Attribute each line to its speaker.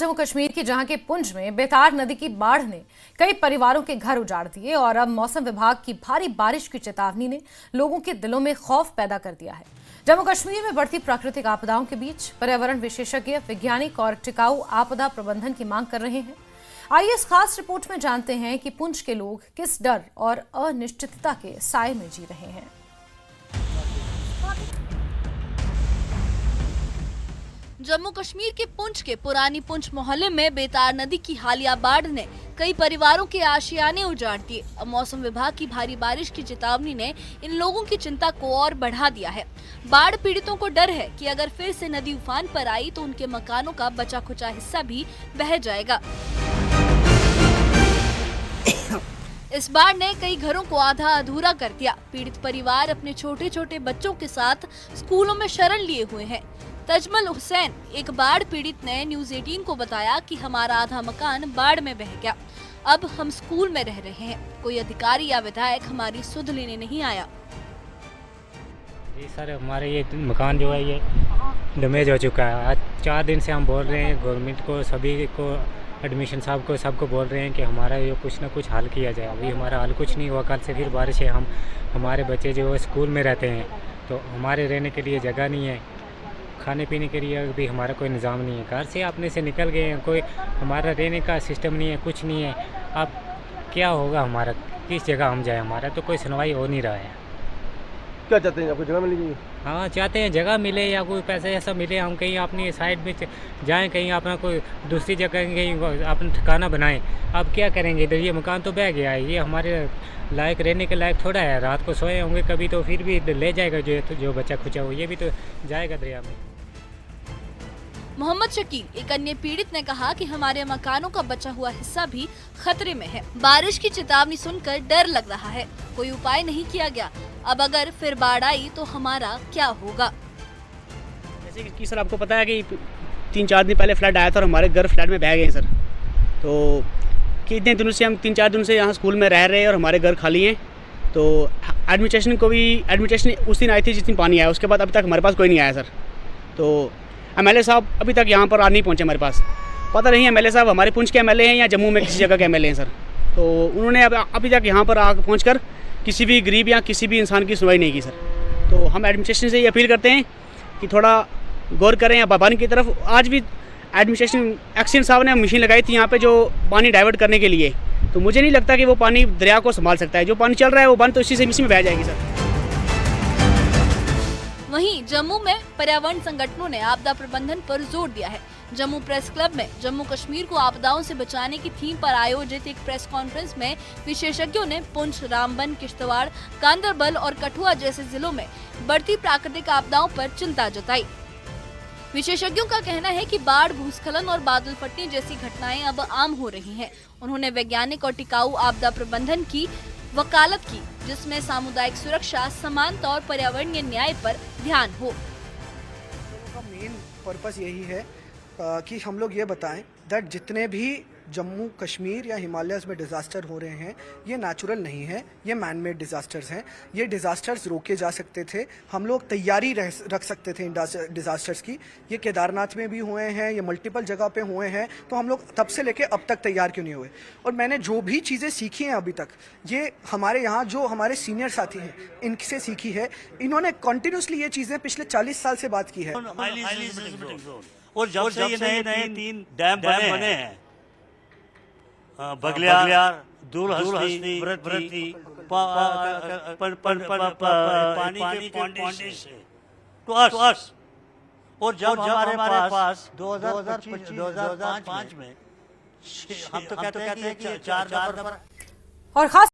Speaker 1: जम्मू कश्मीर की, जहां के पुंछ में बेतार नदी की बाढ़ ने कई परिवारों के घर उजाड़ दिए और अब मौसम विभाग की भारी बारिश की चेतावनी ने लोगों के दिलों में खौफ पैदा कर दिया है। जम्मू कश्मीर में बढ़ती प्राकृतिक आपदाओं के बीच पर्यावरण विशेषज्ञ, वैज्ञानिक और टिकाऊ आपदा प्रबंधन की मांग कर रहे हैं। आइए इस खास रिपोर्ट में जानते हैं कि पुंछ के लोग किस डर और अनिश्चितता के साए में जी रहे हैं।
Speaker 2: जम्मू कश्मीर के पुंछ के पुरानी पुंछ मोहल्ले में बेतार नदी की हालिया बाढ़ ने कई परिवारों के आशियाने उजाड़ दिए। अब मौसम विभाग की भारी बारिश की चेतावनी ने इन लोगों की चिंता को और बढ़ा दिया है। बाढ़ पीड़ितों को डर है कि अगर फिर से नदी उफान पर आई तो उनके मकानों का बचा खुचा हिस्सा भी बह जाएगा। इस बाढ़ ने कई घरों को आधा अधूरा कर दिया। पीड़ित परिवार अपने छोटे छोटे बच्चों के साथ स्कूलों में शरण लिए हुए हैं। तजमल हुसैन, एक बाढ़ पीड़ित, ने न्यूज़ 18 को बताया कि हमारा आधा मकान बाढ़ में बह गया। अब हम स्कूल में रह रहे हैं। कोई अधिकारी या विधायक हमारी सुध लेने नहीं आया।
Speaker 3: जी सर, हमारे ये मकान जो है ये डैमेज हो चुका है। आज 4 दिन से हम बोल रहे हैं गवर्नमेंट को, सभी को, एडमिशन साहब को, सबको बोल रहे हैं कि हमारा ये कुछ ना कुछ हल किया जाए। अभी हमारा हल कुछ नहीं हुआ। कल से फिर बारिश है। हमारे बच्चे जो है स्कूल में रहते हैं तो हमारे रहने के लिए जगह नहीं है, खाने पीने के लिए भी हमारा कोई निज़ाम नहीं है। घर से अपने से निकल गए हैं, कोई हमारा रहने का सिस्टम नहीं है, कुछ नहीं है। अब क्या होगा हमारा, किस जगह हम जाए? हमारा तो कोई सुनवाई हो नहीं रहा है।
Speaker 4: क्या चाहते हैं, आपको जगह मिलेगी?
Speaker 3: हाँ, चाहते हैं जगह मिले या कोई पैसे ऐसा मिले, हम कहीं अपनी साइड में जाएं, कहीं अपना कोई दूसरी जगह कहीं अपना ठिकाना बनाएं। अब क्या करेंगे? इधर ये मकान तो बह गया है, ये हमारे लायक रहने के लायक थोड़ा है। रात को सोए होंगे कभी तो फिर भी ले जाएगा जो बच्चा खुचा हो, ये भी तो जाएगा दरिया में।
Speaker 2: मोहम्मद शकील, एक अन्य पीड़ित, ने कहा कि हमारे मकानों का बचा हुआ हिस्सा भी खतरे में है। बारिश की चेतावनी सुनकर डर लग रहा है। कोई उपाय नहीं किया गया। अब अगर फिर बाढ़ आई तो हमारा क्या होगा?
Speaker 5: जैसे कि सर आपको पता है कि 3-4 दिन पहले फ्लड आया था और हमारे घर फ्लड में बह गए सर। तो कितने दिनों से हम 3-4 दिनों से यहाँ स्कूल में रह रहे हैं और हमारे घर खाली हैं। तो एडमिनिस्ट्रेशन उस दिन आई थी जिस दिन पानी आया, उसके बाद अभी तक हमारे पास कोई नहीं आया सर। तो एमएलए साहब अभी तक यहाँ पर नहीं पहुँचे हमारे पास। पता नहीं एमएलए साहब हमारे पुंछ के एमएलए हैं या जम्मू में किसी जगह के एमएलए हैं सर। तो उन्होंने अभी तक यहाँ पर आकर पहुँचकर किसी भी गरीब या किसी भी इंसान की सुनवाई नहीं की सर। तो हम एडमिनिस्ट्रेशन से ये अपील करते हैं कि थोड़ा गौर करें या पानी की तरफ। आज भी एडमिनिस्ट्रेशन एक्सीडेंट साहब ने मशीन लगाई थी यहाँ पे जो पानी डाइवर्ट करने के लिए। तो मुझे नहीं लगता कि वो पानी दरिया को संभाल सकता है। जो पानी चल रहा है वो पानी तो इसी में बह जाएगी सर।
Speaker 2: वहीं जम्मू में पर्यावरण संगठनों ने आपदा प्रबंधन पर जोर दिया है। जम्मू प्रेस क्लब में जम्मू कश्मीर को आपदाओं से बचाने की थीम पर आयोजित एक प्रेस कॉन्फ्रेंस में विशेषज्ञों ने पुंछ, रामबन, किश्तवाड़, गांदरबल और कठुआ जैसे जिलों में बढ़ती प्राकृतिक आपदाओं पर चिंता जताई। विशेषज्ञों का कहना है कि बाढ़, भूस्खलन और बादल फटने जैसी घटनाएं अब आम हो रही हैं। उन्होंने वैज्ञानिक और टिकाऊ आपदा प्रबंधन की वकालत की, जिसमें सामुदायिक सुरक्षा, समानता और पर्यावरणीय न्याय पर ध्यान हो।
Speaker 6: मेन पर्पस यही है कि हम लोग ये बताएं दैट जितने भी जम्मू कश्मीर या हिमालयस में डिज़ास्टर हो रहे हैं ये नेचुरल नहीं है, ये मैन मेड डिज़ास्टर्स हैं। ये डिज़ास्टर्स रोके जा सकते थे, हम लोग तैयारी रख सकते थे इन डिज़ास्टर्स की। ये केदारनाथ में भी हुए हैं, ये मल्टीपल जगह पे हुए हैं, तो हम लोग तब से लेके अब तक तैयार क्यों नहीं हुए? और मैंने जो भी चीज़ें सीखी हैं अभी तक, ये हमारे यहाँ जो हमारे सीनियर साथी हैं इनसे सीखी है। इन्होंने कंटिन्यूसली ये चीज़ें पिछले 40 साल से बात की है।
Speaker 7: और जब से ये नए 3 डैम बने हैं, बगलियार, दूलहस्ती, व्रती, पानी के पॉन्डी से टू अस। और जब हमारे पास 2005 में हम तो कहते हैं कि 4
Speaker 1: और खास